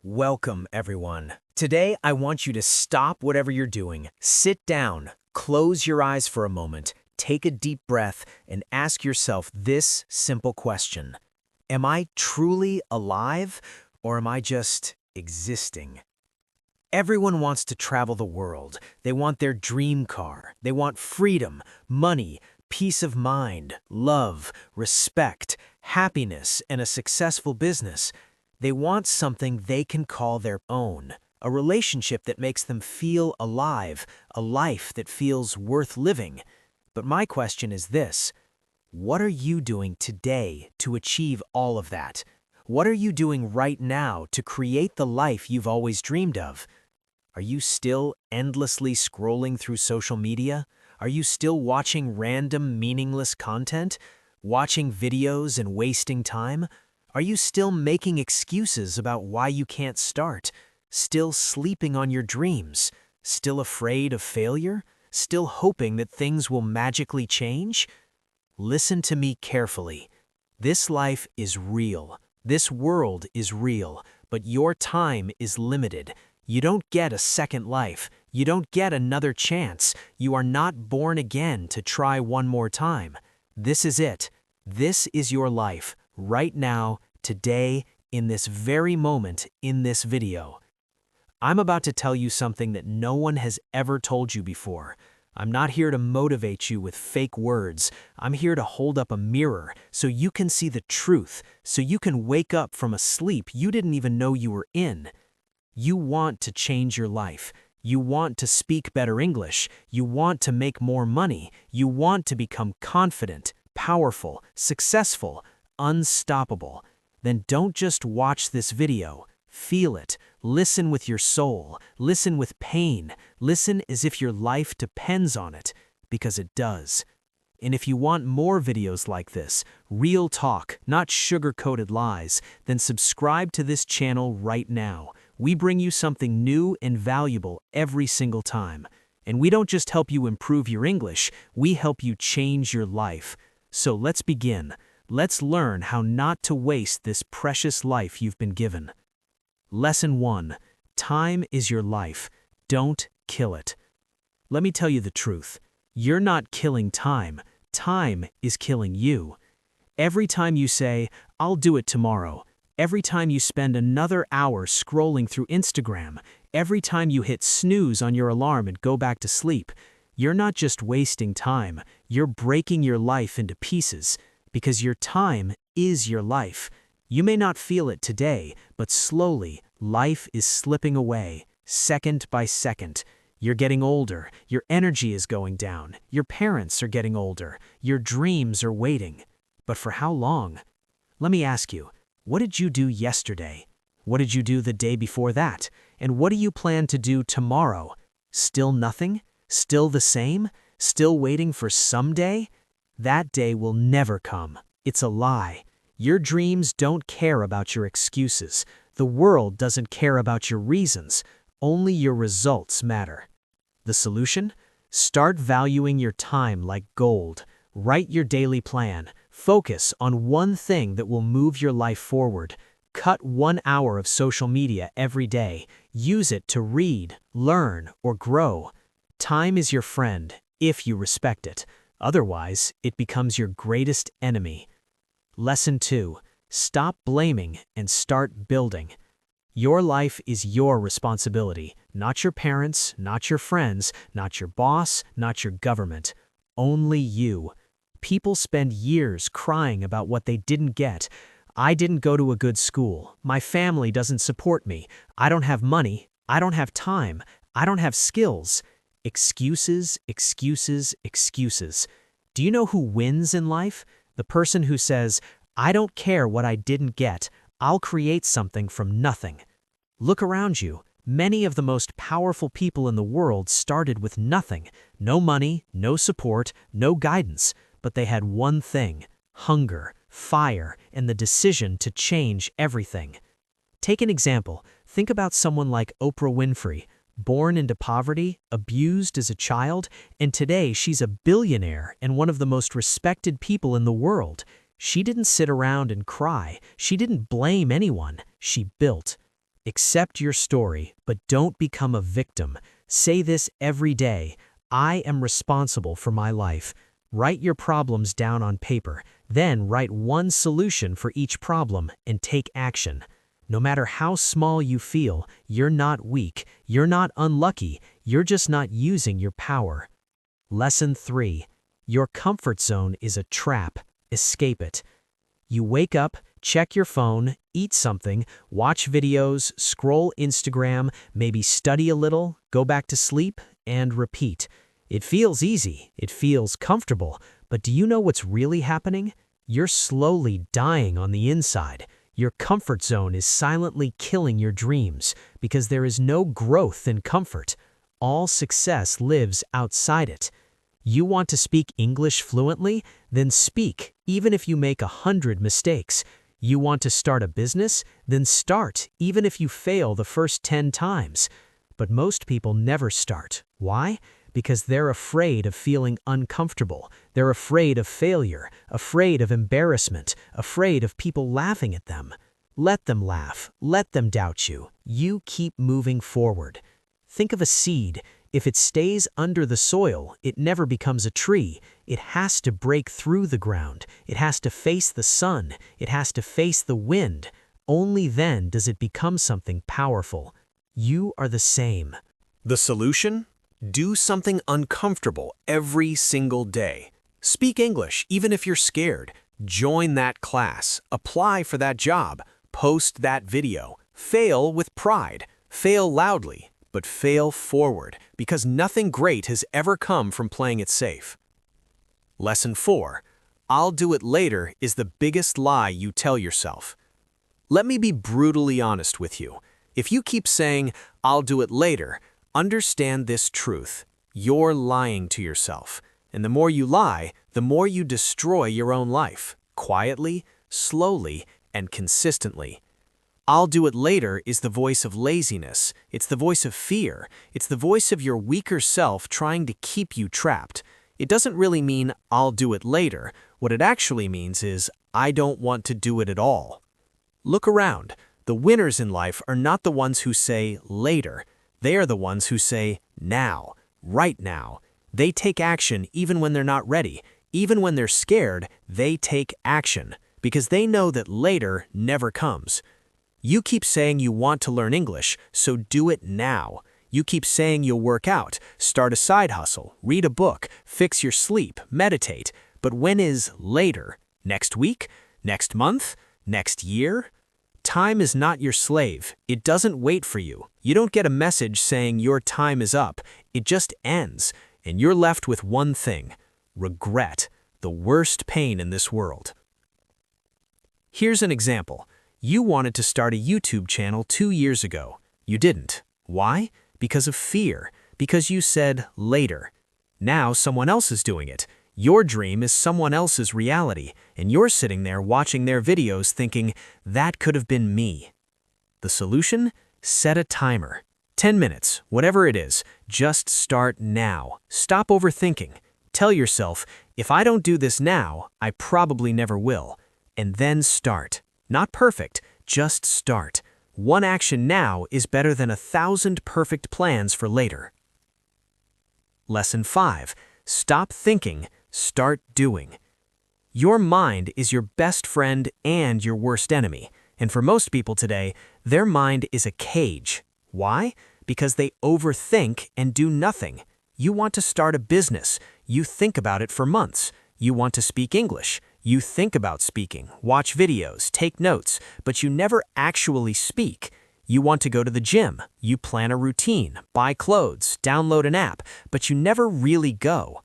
Welcome, everyone. Today, I want you to stop whatever you're doing, sit down, close your eyes for a moment, take a deep breath, and ask yourself this simple question. Am I truly alive, or am I just existing? Everyone wants to travel the world. They want their dream car. They want freedom, money, peace of mind, love, respect, happiness, and a successful business. They want something they can call their own, a relationship that makes them feel alive, a life that feels worth living. But my question is this: what are you doing today to achieve all of that? What are you doing right now to create the life you've always dreamed of? Are you still endlessly scrolling through social media? Are you still watching random, meaningless content? Watching videos and wasting time? Are you still making excuses about why you can't start? Still sleeping on your dreams? Still afraid of failure? Still hoping that things will magically change? Listen to me carefully. This life is real. This world is real, but your time is limited. You don't get a second life. You don't get another chance. You are not born again to try one more time. This is it. This is your life, right now, today, in this very moment, in this video. I'm about to tell you something that no one has ever told you before. I'm not here to motivate you with fake words. I'm here to hold up a mirror so you can see the truth, so you can wake up from a sleep you didn't even know you were in. You want to change your life. You want to speak better English. You want to make more money. You want to become confident, powerful, successful, unstoppable. Then don't just watch this video. Feel it. Listen with your soul. Listen with pain. Listen as if your life depends on it, because it does. And if you want more videos like this, real talk, not sugar-coated lies, then subscribe to this channel right now. We bring you something new and valuable every single time. And we don't just help you improve your English, we help you change your life. So let's begin. Let's learn how not to waste this precious life you've been given. Lesson 1. Time is your life. Don't kill it. Let me tell you the truth. You're not killing time. Time is killing you. Every time you say, "I'll do it tomorrow," every time you spend another hour scrolling through Instagram, every time you hit snooze on your alarm and go back to sleep, you're not just wasting time, you're breaking your life into pieces, because your time is your life. You may not feel it today, but slowly, life is slipping away, second by second. You're getting older, your energy is going down, your parents are getting older, your dreams are waiting. But for how long? Let me ask you, what did you do yesterday? What did you do the day before that? And what do you plan to do tomorrow? Still nothing? Still the same? Still waiting for someday? That day will never come. It's a lie. Your dreams don't care about your excuses. The world doesn't care about your reasons. Only your results matter. The solution? Start valuing your time like gold. Write your daily plan. Focus on one thing that will move your life forward. Cut 1 hour of social media every day. Use it to read, learn, or grow. Time is your friend, if you respect it. Otherwise, it becomes your greatest enemy. Lesson 2. Stop blaming and start building. Your life is your responsibility, not your parents', not your friends', not your boss, not your government. Only you. People spend years crying about what they didn't get. I didn't go to a good school. My family doesn't support me. I don't have money. I don't have time. I don't have skills. Excuses, excuses, excuses. Do you know who wins in life? The person who says, "I don't care what I didn't get. I'll create something from nothing." Look around you. Many of the most powerful people in the world started with nothing. No money, no support, no guidance. But they had one thing: hunger, fire, and the decision to change everything. Take an example. Think about someone like Oprah Winfrey. Born into poverty, abused as a child, and today she's a billionaire and one of the most respected people in the world. She didn't sit around and cry. She didn't blame anyone. She built. Accept your story, but don't become a victim. Say this every day: I am responsible for my life. Write your problems down on paper, then write one solution for each problem and take action. No matter how small you feel, you're not weak, you're not unlucky, you're just not using your power. Lesson 3. Your comfort zone is a trap. Escape it. You wake up, check your phone, eat something, watch videos, scroll Instagram, maybe study a little, go back to sleep, and repeat. It feels easy, it feels comfortable, but do you know what's really happening? You're slowly dying on the inside. Your comfort zone is silently killing your dreams because there is no growth in comfort. All success lives outside it. You want to speak English fluently? Then speak, even if you make 100 mistakes. You want to start a business? Then start, even if you fail the first 10 times. But most people never start. Why? Because they're afraid of feeling uncomfortable. They're afraid of failure, afraid of embarrassment, afraid of people laughing at them. Let them laugh. Let them doubt you. You keep moving forward. Think of a seed. If it stays under the soil, it never becomes a tree. It has to break through the ground. It has to face the sun. It has to face the wind. Only then does it become something powerful. You are the same. The solution? Do something uncomfortable every single day. Speak English even if you're scared. Join that class. Apply for that job. Post that video. Fail with pride. Fail loudly, but fail forward, because nothing great has ever come from playing it safe. Lesson 4. I'll do it later is the biggest lie you tell yourself. Let me be brutally honest with you. If you keep saying, I'll do it later, understand this truth. You're lying to yourself. And the more you lie, the more you destroy your own life, quietly, slowly, and consistently. I'll do it later is the voice of laziness. It's the voice of fear. It's the voice of your weaker self trying to keep you trapped. It doesn't really mean I'll do it later. What it actually means is I don't want to do it at all. Look around. The winners in life are not the ones who say later. They are the ones who say now, right now. They take action even when they're not ready. Even when they're scared, they take action because they know that later never comes. You keep saying you want to learn English, so do it now. You keep saying you'll work out, start a side hustle, read a book, fix your sleep, meditate. But when is later? Next week? Next month? Next year? Time is not your slave. It doesn't wait for you. You don't get a message saying your time is up. It just ends, and you're left with one thing: regret, the worst pain in this world. Here's an example. You wanted to start a YouTube channel 2 years ago. You didn't. Why? Because of fear. Because you said later. Now someone else is doing it. Your dream is someone else's reality, and you're sitting there watching their videos thinking, that could have been me. The solution? Set a timer. 10 minutes, whatever it is. Just start now. Stop overthinking. Tell yourself, if I don't do this now, I probably never will. And then start. Not perfect, just start. One action now is better than 1,000 perfect plans for later. Lesson 5. Stop thinking, start doing. Your mind is your best friend and your worst enemy. And for most people today, their mind is a cage. Why? Because they overthink and do nothing. You want to start a business. You think about it for months. You want to speak English. You think about speaking, watch videos, take notes, but you never actually speak. You want to go to the gym. You plan a routine, buy clothes, download an app, but you never really go.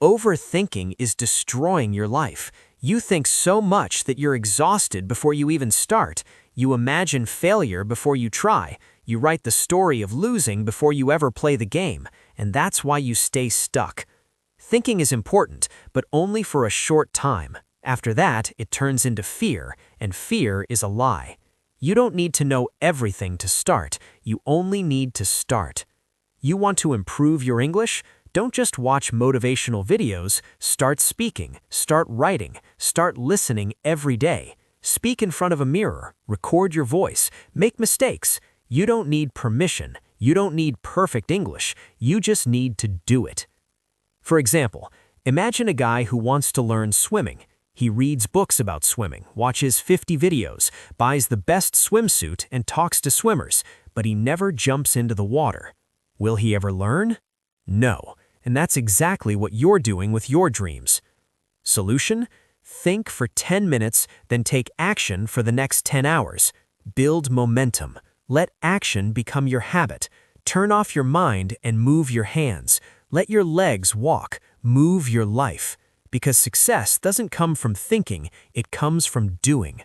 Overthinking is destroying your life. You think so much that you're exhausted before you even start. You imagine failure before you try. You write the story of losing before you ever play the game, and that's why you stay stuck. Thinking is important, but only for a short time. After that, it turns into fear, and fear is a lie. You don't need to know everything to start. You only need to start. You want to improve your English? Don't just watch motivational videos. Start speaking, start writing, start listening every day. Speak in front of a mirror, record your voice, make mistakes. You don't need permission. You don't need perfect English. You just need to do it. For example, imagine a guy who wants to learn swimming. He reads books about swimming, watches 50 videos, buys the best swimsuit, and talks to swimmers, but he never jumps into the water. Will he ever learn? No, and that's exactly what you're doing with your dreams. Solution? Think for 10 minutes, then take action for the next 10 hours. Build momentum. Let action become your habit. Turn off your mind and move your hands. Let your legs walk. Move your life. Because success doesn't come from thinking, it comes from doing.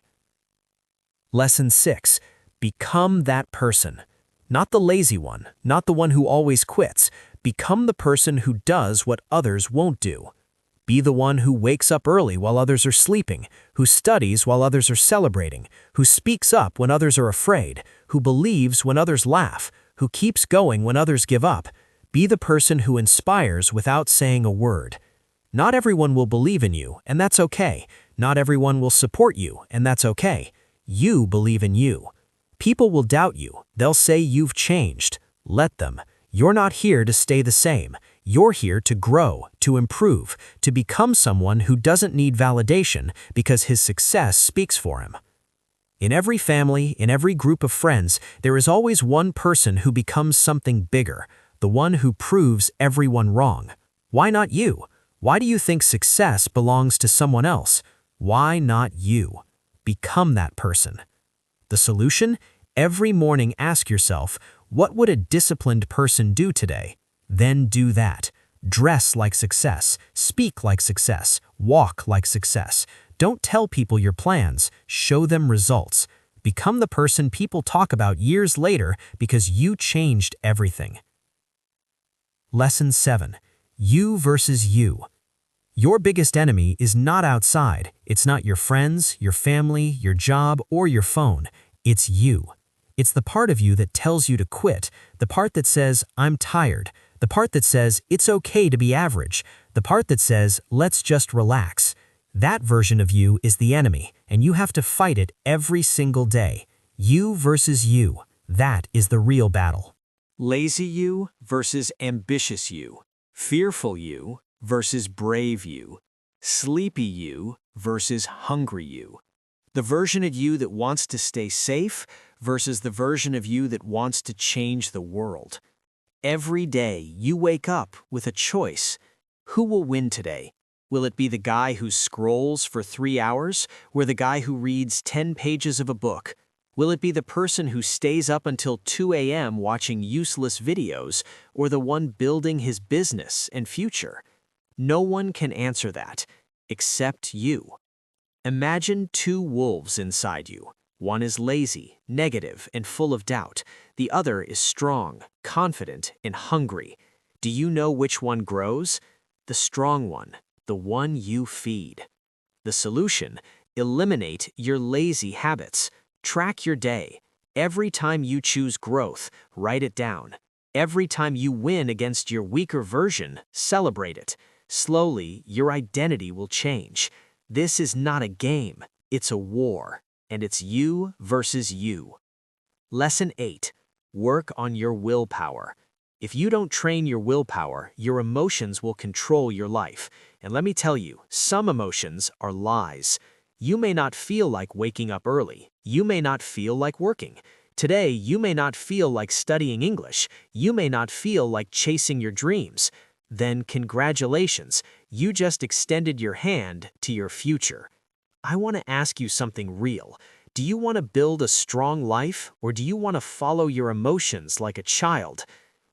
Lesson 6. Become that person. Not the lazy one, not the one who always quits. Become the person who does what others won't do. Be the one who wakes up early while others are sleeping, who studies while others are celebrating, who speaks up when others are afraid, who believes when others laugh, who keeps going when others give up. Be the person who inspires without saying a word. Not everyone will believe in you, and that's okay. Not everyone will support you, and that's okay. You believe in you. People will doubt you. They'll say you've changed. Let them. You're not here to stay the same. You're here to grow, to improve, to become someone who doesn't need validation because his success speaks for him. In every family, in every group of friends, there is always one person who becomes something bigger, the one who proves everyone wrong. Why not you? Why do you think success belongs to someone else? Why not you? Become that person. The solution? Every morning ask yourself, what would a disciplined person do today? Then do that. Dress like success, speak like success, walk like success. Don't tell people your plans, show them results. Become the person people talk about years later because you changed everything. Lesson 7. You versus you. Your biggest enemy is not outside. It's not your friends, your family, your job, or your phone. It's you. It's the part of you that tells you to quit, the part that says, I'm tired, the part that says, it's okay to be average, the part that says, let's just relax. That version of you is the enemy, and you have to fight it every single day. You versus you. That is the real battle. Lazy you versus ambitious you. Fearful you versus brave you. Sleepy you versus hungry you. The version of you that wants to stay safe versus the version of you that wants to change the world. Every day you wake up with a choice. Who will win today? Will it be the guy who scrolls for 3 hours or the guy who reads 10 pages of a book? Will it be the person who stays up until 2 a.m. watching useless videos or the one building his business and future? No one can answer that except you. Imagine 2 wolves inside you. One is lazy, negative, and full of doubt. The other is strong, confident, and hungry. Do you know which one grows? The strong one, the one you feed. The solution? Eliminate your lazy habits. Track your day. Every time you choose growth, write it down. Every time you win against your weaker version, celebrate it. Slowly, your identity will change. This is not a game, it's a war, and it's you versus you. Lesson 8. Work on your willpower. If you don't train your willpower, your emotions will control your life. And let me tell you, some emotions are lies. You may not feel like waking up early. You may not feel like working. Today, you may not feel like studying English. You may not feel like chasing your dreams. Then congratulations, you just extended your hand to your future. I want to ask you something real. Do you want to build a strong life, or do you want to follow your emotions like a child?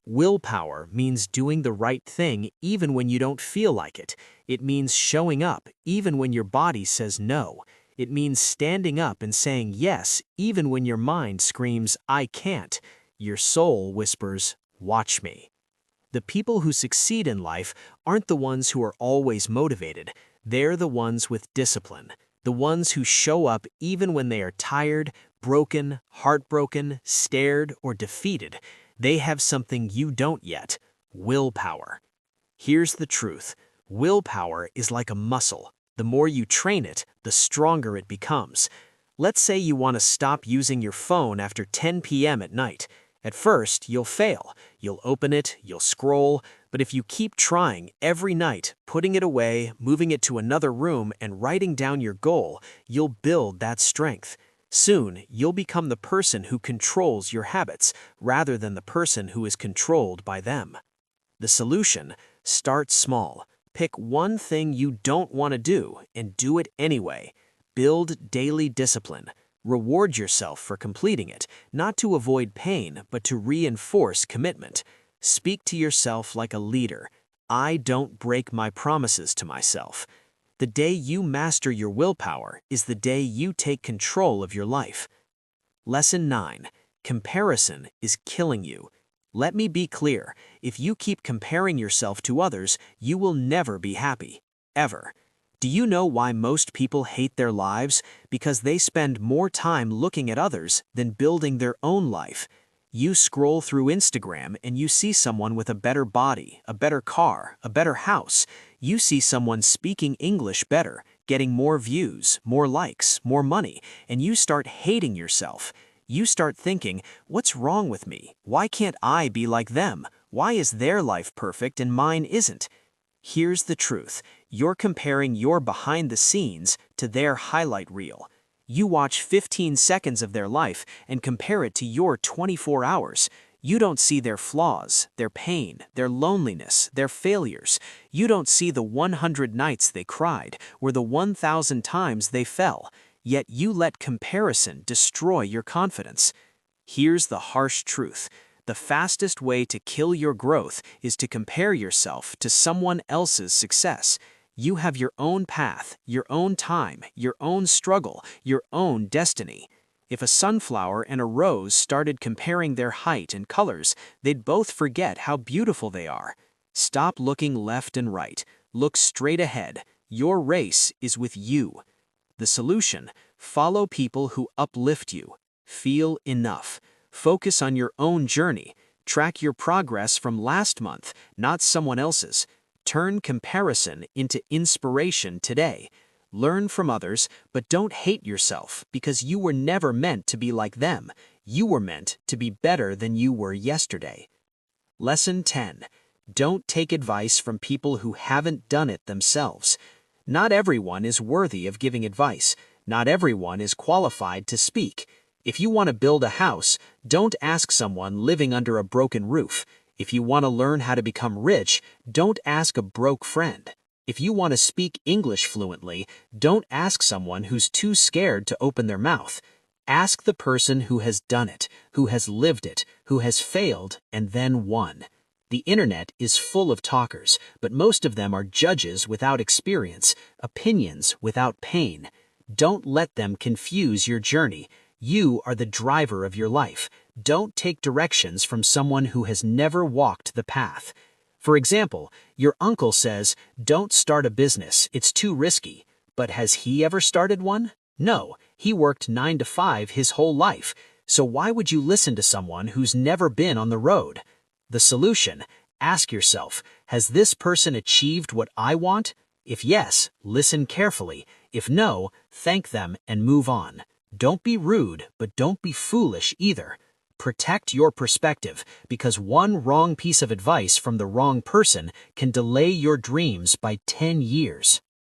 Willpower means doing the right thing even when you don't feel like it. It means showing up even when your body says no. It means standing up and saying yes even when your mind screams, I can't. Your soul whispers, watch me. The people who succeed in life aren't the ones who are always motivated. They're the ones with discipline. The ones who show up even when they are tired, broken, heartbroken, scared, or defeated. They have something you don't yet: willpower. Here's the truth. Willpower is like a muscle. The more you train it, the stronger it becomes. Let's say you want to stop using your phone after 10 p.m. at night. At first, you'll fail. You'll open it, you'll scroll, but if you keep trying every night, putting it away, moving it to another room, and writing down your goal, you'll build that strength. Soon, you'll become the person who controls your habits rather than the person who is controlled by them. The solution: start small. Pick one thing you don't want to do and do it anyway. Build daily discipline. Reward yourself for completing it, not to avoid pain, but to reinforce commitment. Speak to yourself like a leader. I don't break my promises to myself. The day you master your willpower is the day you take control of your life. Lesson 9. Comparison is killing you. Let me be clear, if you keep comparing yourself to others, you will never be happy. Ever. Do you know why most people hate their lives? Because they spend more time looking at others than building their own life. You scroll through Instagram and you see someone with a better body, a better car, a better house. You see someone speaking English better, getting more views, more likes, more money, and you start hating yourself. You start thinking, what's wrong with me? Why can't I be like them? Why is their life perfect and mine isn't? Here's the truth. You're comparing your behind the scenes to their highlight reel. You watch 15 seconds of their life and compare it to your 24 hours. You don't see their flaws, their pain, their loneliness, their failures. You don't see the 100 nights they cried or the 1,000 times they fell. Yet you let comparison destroy your confidence. Here's the harsh truth. The fastest way to kill your growth is to compare yourself to someone else's success. You have your own path, your own time, your own struggle, your own destiny. If a sunflower and a rose started comparing their height and colors, they'd both forget how beautiful they are. Stop looking left and right. Look straight ahead. Your race is with you. The solution: follow people who uplift you. Feel enough. Focus on your own journey. Track your progress from last month, not someone else's. Turn comparison into inspiration today. Learn from others, but don't hate yourself because you were never meant to be like them. You were meant to be better than you were yesterday. Lesson 10. Don't take advice from people who haven't done it themselves. Not everyone is worthy of giving advice. Not everyone is qualified to speak. If you want to build a house, don't ask someone living under a broken roof. If you want to learn how to become rich, don't ask a broke friend. If you want to speak English fluently, don't ask someone who's too scared to open their mouth. Ask the person who has done it, who has lived it, who has failed and then won. The internet is full of talkers, but most of them are judges without experience, opinions without pain. Don't let them confuse your journey. You are the driver of your life. Don't take directions from someone who has never walked the path. For example, your uncle says, "Don't start a business, it's too risky." But has he ever started one? No, he worked 9 to 5 his whole life. So why would you listen to someone who's never been on the road? The solution: ask yourself, has this person achieved what I want? If yes, listen carefully. If no, thank them and move on. Don't be rude, but don't be foolish either. Protect your perspective, because one wrong piece of advice from the wrong person can delay your dreams by 10 years.